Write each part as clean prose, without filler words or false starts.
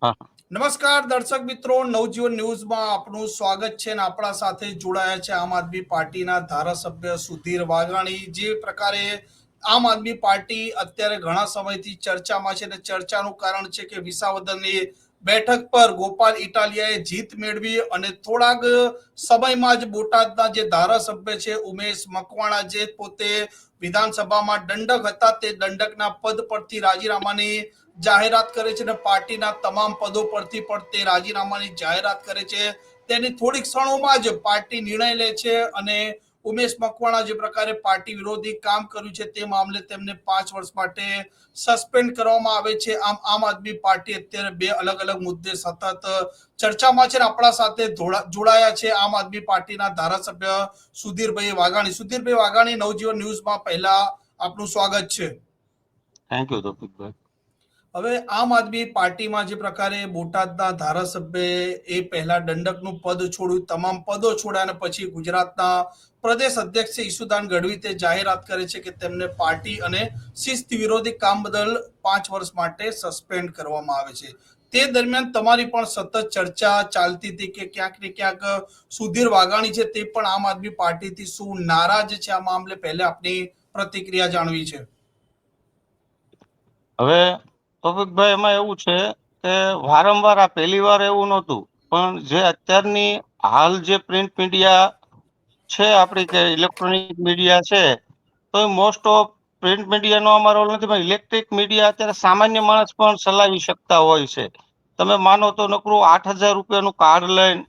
હા. નમસ્કાર દર્શક મિત્રો, નવજીવન ન્યૂઝમાં આપનું સ્વાગત છે અને આપણા સાથે જોડાયા છે આમ આદમી પાર્ટીના ધારાસભ્ય સુધીર વાઘાણી. જે પ્રકારે આમ આદમી પાર્ટી અત્યારે ઘણા સમયથી ચર્ચામાં છે અને ચર્ચાનું કારણ છે કે વિસાવદરની બેઠક પર ગોપાલ ઇટાલિયાએ જીત મેળવી અને થોડાક સમયમાં જ બોટાદના જે ધારાસભ્ય છે ઉમેશ મકવાણા, જે પોતે વિધાનસભામાં દંડક હતા, તે દંડકના પદ પરથી રાજીનામાની જાહેરાત કરે છે અને પાર્ટીના તમામ પદો પરથી પણ તે રાજીનામાની જાહેરાત કરે છે. તેની થોડીક ક્ષણોમાં જ પાર્ટી નિર્ણય લે છે અને ઉમેશ મકવાણા જે પ્રકારે પાર્ટી વિરોધી કામ કર્યું છે તે મામલે તેમને 5 વર્ષ માટે સસ્પેન્ડ કરવામાં આવે છે. આમ આદમી પાર્ટી અત્યારે બે અલગ અલગ મુદ્દે સતત ચર્ચામાં છે. આપણા સાથે જોડાયા છે આમ આદમી પાર્ટીના ધારાસભ્ય સુધીરભાઈ વાઘાણી. સુધીરભાઈ વાઘાણી, નવજીવન ન્યૂઝમાં પહેલા આપનું સ્વાગત છે. થેન્ક યુ તોફિકભાઈ. હવે આમ આદમી પાર્ટીમાં જે પ્રકારે બોટાદના ધારાસભ્ય એ પહેલા દંડકનું પદ છોડ્યું, તમામ પદો છોડ્યા અને પછી ગુજરાતના પ્રદેશ અધ્યક્ષ ઈસુદાન ગઢવી તે જાહેરાત કરે છે કે તેમને પાર્ટી અને શિસ્ત વિરોધી કામ બદલ 5 વર્ષ માટે સસ્પેન્ડ કરવામાં આવે છે. તે દરમિયાન તમારી પણ સતત ચર્ચા ચાલતી હતી કે ક્યાંક ને ક્યાંક સુધીર વાઘાણી છે તે પણ આમ આદમી પાર્ટીથી શું નારાજ છે? આ મામલે પહેલા આપની પ્રતિક્રિયા જાણવી છે. હવે તોફિકભાઈ, એમાં એવું છે કે વારંવાર આ પહેલી વાર એવું નહોતું, પણ જે અત્યારની હાલ જે પ્રિન્ટ મીડિયા છે આપણી, કે ઇલેક્ટ્રોનિક મીડિયા છે, તો એ મોસ્ટ ઓફ પ્રિન્ટ મીડિયાનો અમારો રોલ નથી, પણ ઇલેક્ટ્રિક મીડિયા અત્યારે સામાન્ય માણસ પણ ચલાવી શકતા હોય છે. તમે માનો તો નકરું 8,000 રૂપિયાનું કાર્ડ લઈને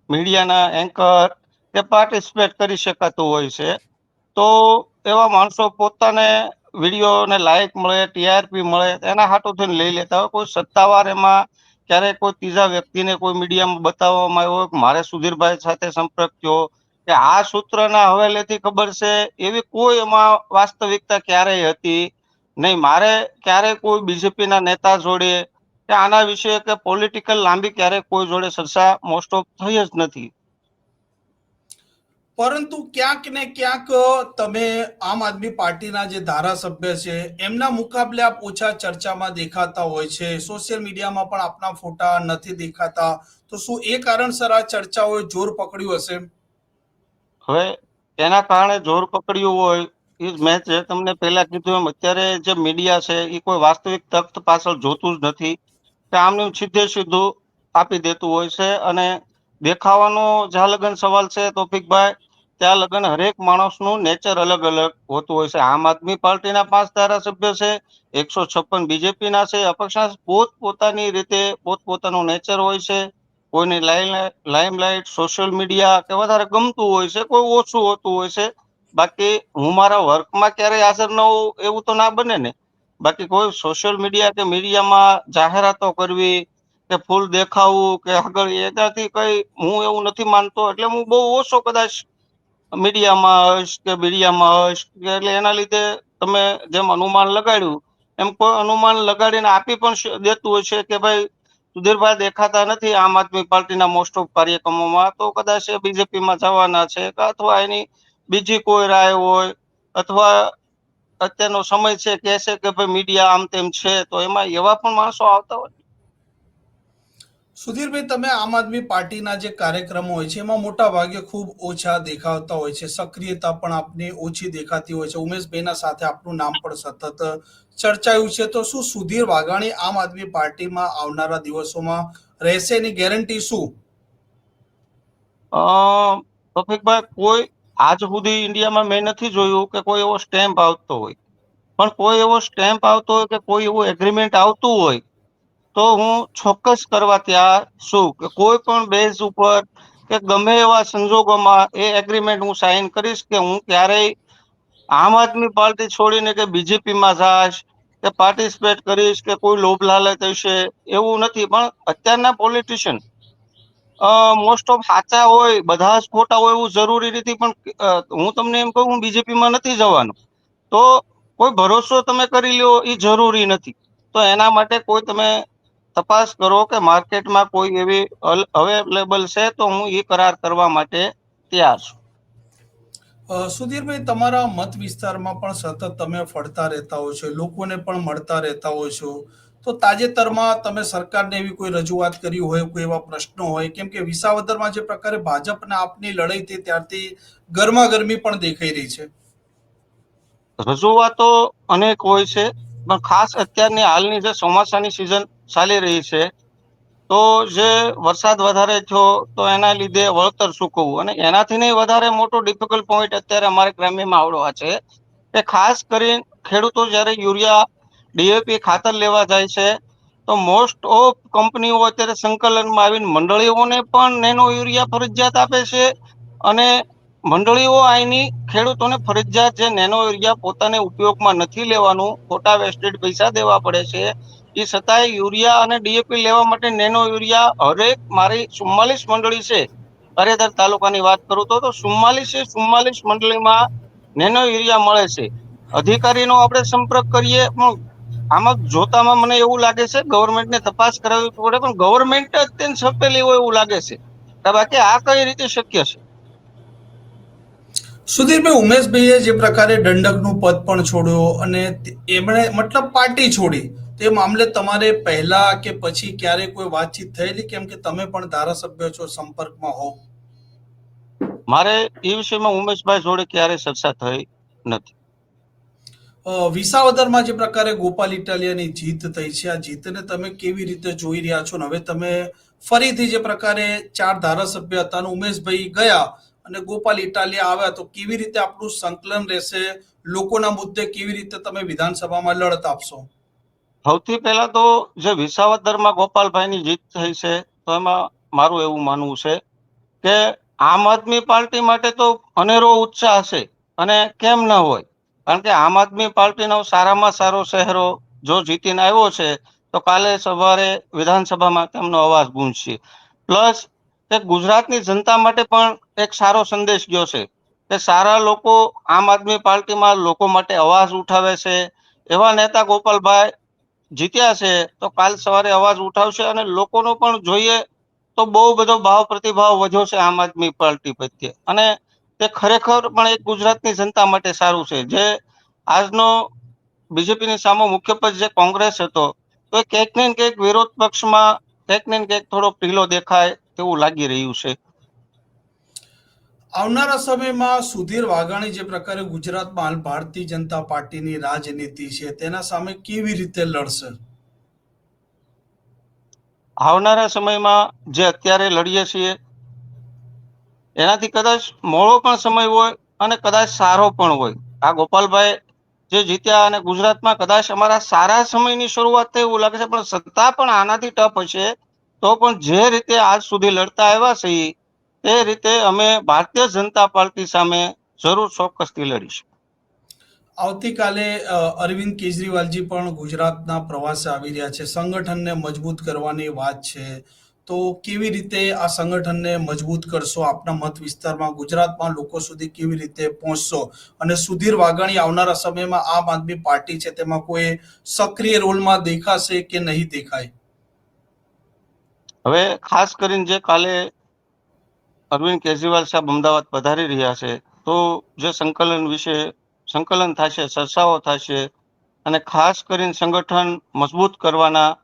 મીડિયાના એન્કર કે પાર્ટિસિપેટ કરી શકાતું હોય છે. તો એવા માણસો પોતાને વિડીયોને લાઈક મળે, ટીઆરપી મળે, એના હાટુ થઈને લઈ લેતા હોય. કોઈ સત્તાવાર એમાં ક્યારેક કોઈ ત્રીજા વ્યક્તિને કોઈ મીડિયામાં બતાવવામાં આવ્યો હોય કે મારે સુધીરભાઈ સાથે સંપર્ક થયો કે આ સૂત્રના હવાલેથી ખબર છે, એવી કોઈ એમાં વાસ્તવિકતા ક્યારેય હતી નહીં. મારે ક્યારેય કોઈ બીજેપીના નેતા જોડે કે આના વિશે કે પોલિટિકલ લાંબી ક્યારેય કોઈ જોડે ચર્ચા મોસ્ટ ઓફ થઈ જ નથી. પરંતુ ક્યાંક ને ક્યાંક તમે આમ આદમી પાર્ટીના જે ધારાસભ્ય છે એમના મુકાબલે આપ ઓછા ચર્ચામાં દેખાતા હોય છે. સોશિયલ મીડિયામાં પણ આપના ફોટા નથી દેખાતા. તો શું એ કારણસર આ ચર્ચાઓએ જોર પકડ્યું હશે? હવે એના કારણે જોર પકડ્યું હોય એ મેં જે તમને પહેલા કીધું એમ, અત્યારે જે મીડિયા છે એ કોઈ વાસ્તવિક તથ્ય પાછળ જોતું જ નથી, કે આમનું સીધે સીધું આપી દેતું હોય છે. અને દેખાવાનો જ્યાં લગન સવાલ છે તોફિકભાઈ, ત્યાં લગન હરેક માણસનું નેચર અલગ અલગ હોતું હોય છે. આમ આદમી પાર્ટીના 5 ધારાસભ્ય છે, 156 બીજેપીના છે, અપક્ષના પોતપોતાની રીતે પોતપોતાનું નેચર હોય છે. કોઈને લાઇમલાઇટ, સોશિયલ મીડિયા કે વધારે ગમતું હોય છે, કોઈ ઓછું હોતું હોય છે. બાકી હું મારા વર્કમાં ક્યારેય હાજર ન હોઉં એવું તો ના બને ને. બાકી કોઈ સોશિયલ મીડિયા કે મીડિયામાં જાહેરાતો કરવી કે ફૂલ દેખાવું કે આગળ, એનાથી કઈ હું એવું નથી માનતો. એટલે હું બહુ ઓછો કદાચ મીડિયામાં હશ કે બીડિયામાં હશ, એટલે એના લીધે તમે જેમ અનુમાન લગાડ્યું એમ કોઈ અનુમાન લગાડીને આપી પણ દેતું હોય છે કે ભાઈ સુધીરભાઈ દેખાતા નથી આમ આદમી પાર્ટીના મોસ્ટ ઓફ કાર્યક્રમોમાં, તો કદાચ એ બીજેપીમાં જવાના છે, અથવા એની બીજી કોઈ રાય હોય, અથવા અત્યારનો સમય છે કે છે કે ભાઈ મીડિયા આમ તેમ છે, તો એમાં એવા પણ માણસો આવતા હોય. સુધીરભાઈ, તમે આમ આદમી પાર્ટીના જે કાર્યક્રમો હોય છે એમાં મોટા ભાગે ખૂબ ઓછા દેખાતા હોય છે, સક્રિયતા પણ આપની ઓછી દેખાતી હોય છે. ઉમેશભાઈના સાથે આપનું નામ પણ સતત ચર્ચાયું છે. તો શું સુધીર વાઘાણી આમ આદમી પાર્ટીમાં આવનારા દિવસોમાં રહેશે, એની ગેરંટી શું? તોફિકભાઈ, કોઈ આજ સુધી ઇન્ડિયામાં મેં નથી જોયું કે કોઈ એવો સ્ટેમ્પ આવતો હોય. પણ કોઈ એવો સ્ટેમ્પ આવતો હોય કે કોઈ એવું એગ્રીમેન્ટ આવતું હોય તો હું ચોક્કસ કરવા તૈયાર છું કે કોઈ પણ બેઝ ઉપર કે ગમે એવા સંજોગોમાં એ એગ્રીમેન્ટ હું સાઇન કરીશ કે હું ક્યારેય આમ આદમી પાર્ટી છોડીને કે બીજેપીમાં જાશ કે પાર્ટિસિપેટ કરીશ કે કોઈ લોભ લાલચ હશે એવું નથી. પણ અત્યારના પોલિટિશિયન મોસ્ટ ઓફ સાચા હોય, બધા જ ખોટા હોય એવું જરૂરી નથી. પણ હું તમને એમ કહું, હું બીજેપીમાં નથી જવાનો, તો કોઈ ભરોસો તમે કરી લ્યો એ જરૂરી નથી. તો એના માટે કોઈ તમે તપાસ કરો કે માર્કેટમાં કોઈ એવી અવેલેબલ છે, તો હું એ કરાર કરવા માટે તૈયાર છું. સુધીરભાઈ, તમારા મત વિસ્તારમાં પણ સતત તમે ફરતા રહેતા હો છો, લોકોને પણ મળતા રહેતા હો છો. તો તાજેતરમાં તમે સરકારને એવી કોઈ રજૂઆત કરી હોય, કોઈ એવા પ્રશ્નો હોય, કેમ કે વિસાવદરમાં જે પ્રકારે ભાજપ અને આપની લડાઈ થઈ ત્યારથી ગરમાગરમી પણ દેખાઈ રહી છે. રજૂઆતો અનેક હોય છે, પણ ખાસ અત્યારની હાલની જે ચોમાસાની સિઝન ચાલી રહી છે, તો જે વરસાદ વધારે થયો તો એના લીધે વળતર ચૂકવવું, અને એનાથી નહીં વધારે મોટો ડિફિકલ્ટ પોઈન્ટ અત્યારે અમારે ગ્રામ્યમાં આવડવા છે કે ખાસ કરીને ખેડૂતો જ્યારે યુરિયા ડીએપી ખાતર લેવા જાય છે, તો મોસ્ટ ઓફ કંપનીઓ અત્યારે સંકલનમાં આવીને મંડળીઓને પણ નેનો યુરિયા ફરજિયાત આપે છે, અને મંડળીઓ અહીંની ખેડૂતોને ફરજિયાત જે નેનો યુરિયા પોતાને ઉપયોગમાં નથી લેવાનું, ખોટા વેસ્ટેડ પૈસા દેવા પડે છે. એ છતાંય યુરિયા અને ડીએપી લેવા માટે નેનો યુરિયા હરેક મારી 44 મંડળી છે, કરેદર તાલુકાની વાત કરું તો 44 મંડળીમાં નેનો યુરિયા મળે છે. અધિકારીનો આપણે સંપર્ક કરીએ, પણ આમાં જોતામાં મને એવું લાગે છે ગવર્મેન્ટને તપાસ કરાવવી પડે, પણ ગવર્મેન્ટ અત્યંત સપેલી હોય એવું લાગે છે. બાકી આ કઈ રીતે શક્ય છે? સુધીરભાઈ, ઉમેશભાઈએ જે પ્રકારે દંડકનું પદ પણ છોડ્યું અને એમણે મતલબ પાર્ટી છોડી, તે મામલે તમારે પહેલા કે પછી ક્યારે કોઈ વાતચીત થયેલી, કેમ કે તમે પણ ધારાસભ્ય છો, સંપર્કમાં હો? મારે એ વિષયમાં ઉમેશભાઈ જોડે ક્યારેય ચર્ચા થઈ નથી. વિસાવદરમાં જે પ્રકારે ગોપાલ ઇટાલિયાની જીત થઈ છે, આ જીતને તમે કેવી રીતે જોઈ રહ્યા છો? હવે તમે ફરીથી જે પ્રકારે 4 ધારાસભ્ય હતા અને ઉમેશભાઈ ગયા અને ગોપાલ ઇટાલિયા આવ્યા, તો કેવી રીતે આપણું સંકલન રહેશે? લોકોના મુદ્દે કેવી રીતે તમે વિધાનસભામાં લડત આપશો? સૌથી પહેલા તો જે વિસાવદરમાં ગોપાલભાઈની જીત થઈ છે, તો એમાં મારું એવું માનવું છે કે આમ આદમી પાર્ટી માટે તો અનેરો ઉત્સાહ છે, અને કેમ ન હોય, કારણ કે આમ આદમી પાર્ટીનો સારામાં સારો ચહેરો જો જીતીને આવ્યો છે, તો કાલે સવારે વિધાનસભામાં તેમનો અવાજ ગૂંજશે. પ્લસ કે ગુજરાતની જનતા માટે પણ એક સારો સંદેશ ગયો છે કે સારા લોકો આમ આદમી પાર્ટીમાં લોકો માટે અવાજ ઉઠાવે છે. એવા નેતા ગોપાલભાઈ જીત્યા છે, તો કાલ સવારે અવાજ ઉઠાવશે, અને લોકોનો પણ જોઈએ તો બહુ બધો ભાવ પ્રતિભાવ વધ્યો છે આમ આદમી પાર્ટી પ્રત્યે, અને તે ખરેખર પણ એક ગુજરાતની જનતા માટે સારું છે. જે આજનો બીજેપીની સામે મુખ્ય પક્ષ જે કોંગ્રેસ હતો, તો એ ક્યાંક ને ક્યાંક વિરોધ પક્ષમાં ક્યાંક ને ક્યાંક થોડો ઢીલો દેખાય તેવું લાગી રહ્યું છે. આવનારા સમયમાં સુધીર વાઘાણી જે પ્રકારે ગુજરાતમાં હાલ ભારતીય જનતા પાર્ટીની રાજનીતિ છે, તેના સામે કેવી રીતે લડશે? આવનારા સમયમાં જે અત્યારે લડીએ છીએ એનાથી કદાચ મોડો પણ સમય હોય અને કદાચ સારો પણ હોય. આ ગોપાલભાઈ જે જીત્યા અને ગુજરાતમાં કદાચ અમારા સારા સમયની શરૂઆત થઈ એવું લાગે છે, પણ સત્તા પણ આનાથી ટફ હશે. તો પણ જે રીતે આજ સુધી લડતા આવ્યા છે, તે રીતે અમે ભારતીય જનતા પાર્ટી સામે જરૂર ચોક્કસથી લડીશું. આવતીકાલે અરવિંદ કેજરીવાલજી પણ ગુજરાતના પ્રવાસે આવી રહ્યા છે. સંગઠનને મજબૂત કરવાની વાત છે, તો કેવી રીતે આ સંગઠનને મજબૂત કરશો? આપના મત વિસ્તારમાં ગુજરાતમાં લોકો સુધી કેવી રીતે પહોંચશો? અને સુધીર વાઘાણી આવનારા સમયમાં આમ આદમી પાર્ટી છે, તેમાં કોઈ સક્રિય રોલમાં દેખાશે કે નહીં દેખાય? હવે ખાસ કરીને જે કાલે અરવિંદ કેજરીવાલ સાહેબ અમદાવાદ પધારી રહ્યા છે, તો જે સંકલન થશે, ચર્ચાઓ થશે, અને ખાસ કરીને સંગઠન મજબૂત કરવાના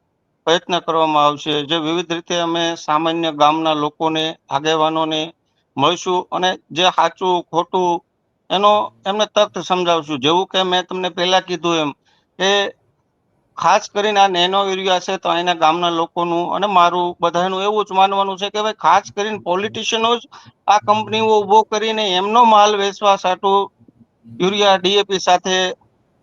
પ્રયત્ન કરવામાં આવશે. જે વિવિધ રીતે અમે સામાન્ય ગામના લોકોને, આગેવાનોને મળશું, અને જે સાચું ખોટું એમને તથ્ય સમજાવશું. જેવું કે મેં તમને પહેલા કીધું એમ કે ખાસ કરીને આ નેનો યુરિયા છે, તો અહીંના ગામના લોકોનું અને મારું બધાનું એવું જ માનવાનું છે કે ભાઈ ખાસ કરીને પોલિટિશિયનો જ આ કંપનીઓ ઉભો કરીને એમનો માલ વેચવા સાટું યુરિયા ડીએપી સાથે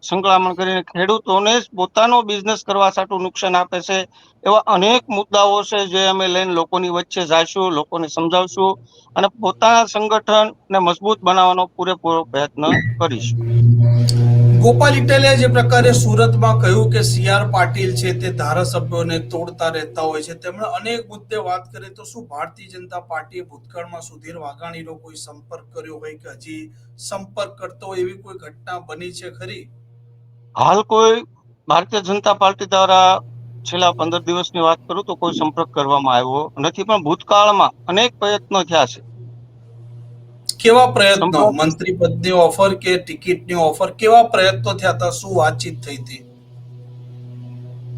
સંકળામણ કરીને ખેડૂતોને જ પોતાનો બિઝનેસ કરવા સાટું નુકસાન આપે છે. એવા અનેક મુદ્દાઓ છે જે અમે લઈને લોકોની વચ્ચે જઈશું, લોકોને સમજાવશું, અને પોતાના સંગઠનને મજબૂત બનાવવાનો પૂરેપૂરો પ્રયત્ન કરીશું. ગોપાલ ઇટાલિયા જે પ્રકારે સુરતમાં કહ્યું કે સી.આર. પાટીલ છે તે ધારાસભ્યોને તોડતા રહેતા હોય છે, તેમણે અનેક મુદ્દે વાત કરી, તો શું ભારતીય જનતા પાર્ટીએ ભૂતકાળમાં સુધીર વાઘાણીનો કોઈ સંપર્ક કર્યો હોય કે હજી સંપર્ક કરતો હોય એવી કોઈ ઘટના બની છે ખરી? હાલ કોઈ ભારતીય જનતા પાર્ટી દ્વારા છેલ્લા 15 દિવસની વાત કરું તો કોઈ સંપર્ક કરવામાં આવ્યો નથી, પણ ભૂતકાળમાં અનેક પ્રયત્નો થયા છે. કેવા પ્રયત્નો? સંપર્ક મંત્રી પદની ઓફર કે ટિકિટની ઓફર? કેવા પ્રયત્નો થયા હતા? શું વાતચીત થઈ હતી?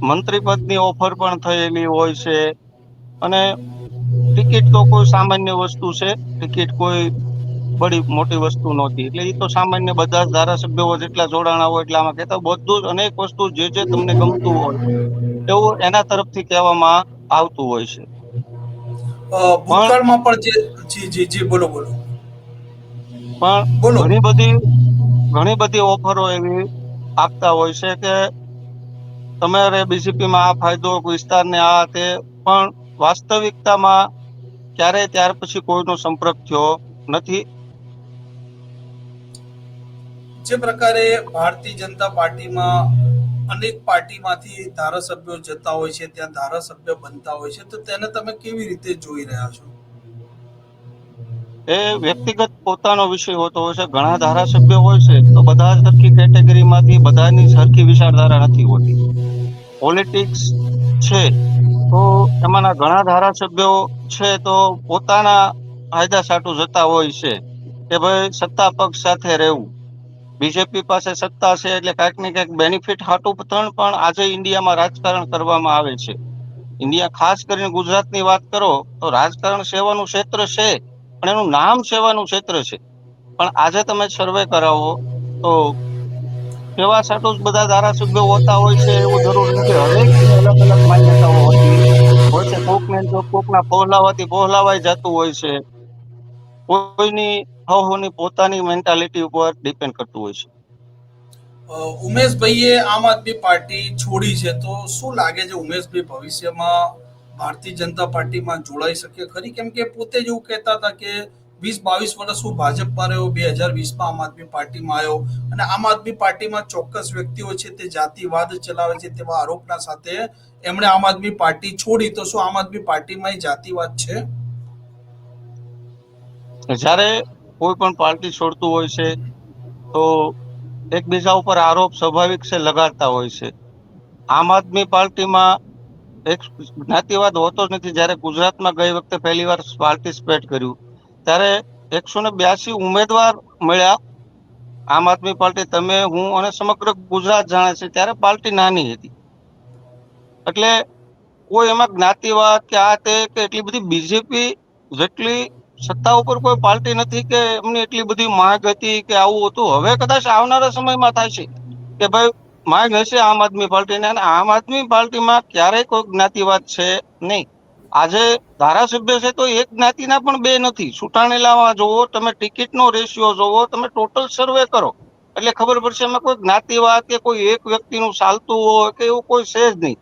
મંત્રી પદની ઓફર પણ થયેલી હોય છે, અને ટિકિટ તો કોઈ સામાન્ય વસ્તુ છે, ટિકિટ કોઈ બડી મોટી વસ્તુ નહોતી. એટલે એ તો સામાન્ય બધા જ ધારાસભ્યો જેટલા જોડાણા હોય એટલે આમાં કહેતા બધું જ અનેક વસ્તુ જે તમને ગમતું હોય એવું એના તરફથી કહેવામાં આવતું હોય છે. પણ ભૂતકાળમાં પણ જે જી જી જી બોલો બોલો પણ બોલો. ઘણી બધી ઓફરો એવી આપતા હોય છે કે તમારે બીજેપીમાં આ ફાયદો, વિસ્તારને આ તે, પણ વાસ્તવિકતામાં ક્યારેય ત્યાર પછી કોઈનો સંપર્ક થયો નથી. જે પ્રકારે ભારતીય જનતા પાર્ટીમાં અનેક પાર્ટીમાંથી ધારાસભ્યો જતા હોય છે, ત્યાં ધારાસભ્ય બનતા હોય છે, તો તેને તમે કેવી રીતે જોઈ રહ્યા છો? એ વ્યક્તિગત પોતાનો વિષય હોતો હોય છે. ઘણા ધારાસભ્યો હોય છે તો બધા સરખી કેટેગરીમાંથી બધાની સરખી વિચારધારા નથી હોતી. પોલિટિક્સ છે તો એમાંના ઘણા ધારાસભ્યો છે તો પોતાના ફાયદા સાટું જતા હોય છે કે ભાઈ સત્તા પક્ષ સાથે રહેવું. બીજેપી પાસે સત્તા છે એટલે કાંઈક ને કાંઈક બેનિફિટ હાટું પણ આજે ઇન્ડિયામાં રાજકારણ કરવામાં આવે છે. ઇન્ડિયા, ખાસ કરીને ગુજરાતની વાત કરો તો રાજકારણ સેવાનું ક્ષેત્ર છે, પણ એનું નામ સેવાનું ક્ષેત્ર છે. પણ આજે તમે સર્વે કરાવો તો સેવા સાટું જ બધા ધારાસભ્યો હોતા હોય છે એવું જરૂરી નથી. હરેકની અલગ અલગ માન્યતાઓ હોતી હોય છે. કોકને જો કોકના પહોલાવાથી પહોલાવાઈ જતું હોય છે. કોઈની હવની પોતાની મેન્ટાલિટી ઉપર ડિપેન્ડ કરતું હોય છે. ઉમેશભાઈએ આમ આદમી પાર્ટી છોડી છે, તો શું લાગે છે ઉમેશભાઈ ભવિષ્યમાં ભારતીય જનતા પાર્ટીમાં જોડાઈ શકે ખરી? કેમ કે પોતે જ એવું કહેતા હતા કે 20-22 વર્ષ હું ભાજપમાં રહ્યો, 2020માં આમ આદમી પાર્ટીમાં આવ્યો, અને આમ આદમી પાર્ટીમાં ચોક્કસ વ્યક્તિઓ છે તે જાતિવાદ ચલાવે છે તેવા આરોપના સાથે એમણે આમ આદમી પાર્ટી છોડી. તો શું આમ આદમી પાર્ટીમાં જાતિવાદ છે? જ્યારે કોઈ પણ પાર્ટી છોડતું હોય છે તો એકબીજા ઉપર આરોપ સ્વાભાવિક છે લગાડતા હોય છે. આમ આદમી પાર્ટીમાં એક જ્ઞાતિવાદ હોતો જ નથી. જ્યારે ગુજરાતમાં ગઈ વખતે પહેલી વાર પાર્ટિસિપેટ કર્યું ત્યારે 182 ઉમેદવાર મળ્યા. આમ આદમી પાર્ટી, તમે, હું અને સમગ્ર ગુજરાત જાણે છે ત્યારે પાર્ટી નાની હતી. એટલે કોઈ એમાં જ્ઞાતિવાદ કે આ તે કે એટલી બધી બીજેપી જેટલી સત્તા ઉપર કોઈ પાર્ટી નથી કે એમની એટલી બધી માંગ હતી કે આવું હતું. હવે કદાચ આવનારા સમયમાં થાય છે કે ભાઈ માંગ હશે આમ આદમી પાર્ટીને, અને આમ આદમી પાર્ટીમાં ક્યારેય કોઈ જ્ઞાતિવાદ છે નહીં. આજે ધારાસભ્ય છે તો એક જ્ઞાતિના પણ બે નથી. ચૂંટાણેલામાં જોવો તમે, ટિકિટનો રેશિયો જોવો તમે, ટોટલ સર્વે કરો એટલે ખબર પડશે એમાં કોઈ જ્ઞાતિવાદ કે કોઈ એક વ્યક્તિનું ચાલતું હોય કે એવું કોઈ છે જ નહીં.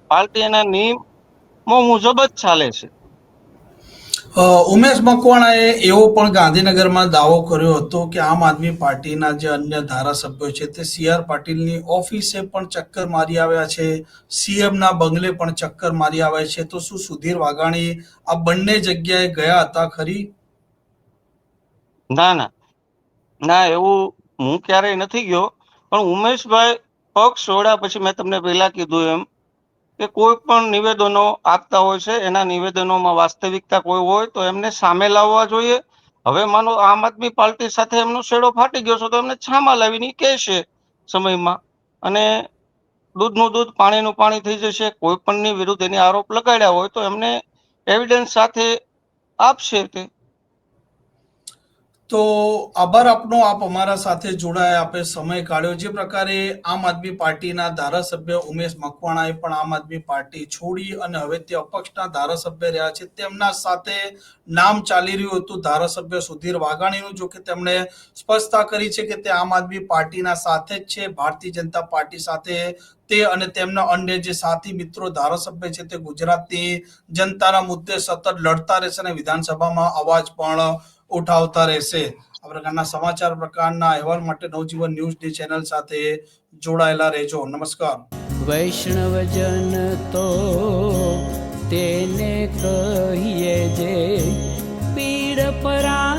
પાર્ટી એના નિયમો મુજબ જ ચાલે છે. ઉમેશ મકવાણાએ એવો પણ ગાંધીનગરમાં દાવો કર્યો હતો કે આમ આદમી પાર્ટીના જે અન્ય ધારાસભ્યો છે તે CR પાટીલની ઓફિસે પણ ચક્કર મારી આવ્યા છે, CMના બંગલે પણ ચક્કર મારી આવ્યા છે. તો શું સુધીર વાઘાણી આ બંને જગ્યાએ ગયા હતા ખરી? ના ના ના, એવું હું ક્યારેય નથી ગયો. પણ ઉમેશભાઈ પક્ષ છોડ્યા પછી મેં તમને પહેલા કીધું એમ કે કોઈ પણ નિવેદનો આપતા હોય છે, એના નિવેદનોમાં વાસ્તવિકતા કોઈ હોય તો એમને સામે લાવવા જોઈએ. હવે માનો આમ આદમી પાર્ટી સાથે એમનો શેડો ફાટી ગયો છે તો એમને છામાં લાવીને કહેશે સમયમાં, અને દૂધનું દૂધ પાણીનું પાણી થઈ જશે. કોઈ પણની વિરુદ્ધ એની આરોપ લગાડ્યા હોય તો એમને એવિડન્સ સાથે આપશે તે. તો આભાર આપનો, આપ અમારા સાથે જોડાયા, આપે સમય કાઢ્યો. જે પ્રકારે આમ આદમી પાર્ટીના ધારાસભ્ય ઉમેશ મકવાણાએ પણ આમ આદમી પાર્ટી છોડી અને હવે તે અપક્ષના ધારાસભ્ય રહ્યા છે, તેમના સાથે નામ ચાલી રહ્યું હતું ધારાસભ્ય સુધીર વાઘાણીનું. જો કે તેમણે સ્પષ્ટતા કરી છે કે તે આમ આદમી પાર્ટીના સાથે જ છે, ભારતીય જનતા પાર્ટી સાથે તે અને તેમના અન્ય જે સાથી મિત્રો ધારાસભ્ય છે તે ગુજરાતની જનતાના મુદ્દે સતત લડતા રહેશે અને વિધાનસભામાં અવાજ પણ ઉઠાવતા રહેશે. આ પ્રકારના સમાચાર, પ્રકારના અહેવાલ માટે નવજીવન ન્યૂઝની ચેનલ સાથે જોડાયેલા રહેજો. નમસ્કાર. વૈષ્ણવજન તો તેને કહીએ જે પીડ પરા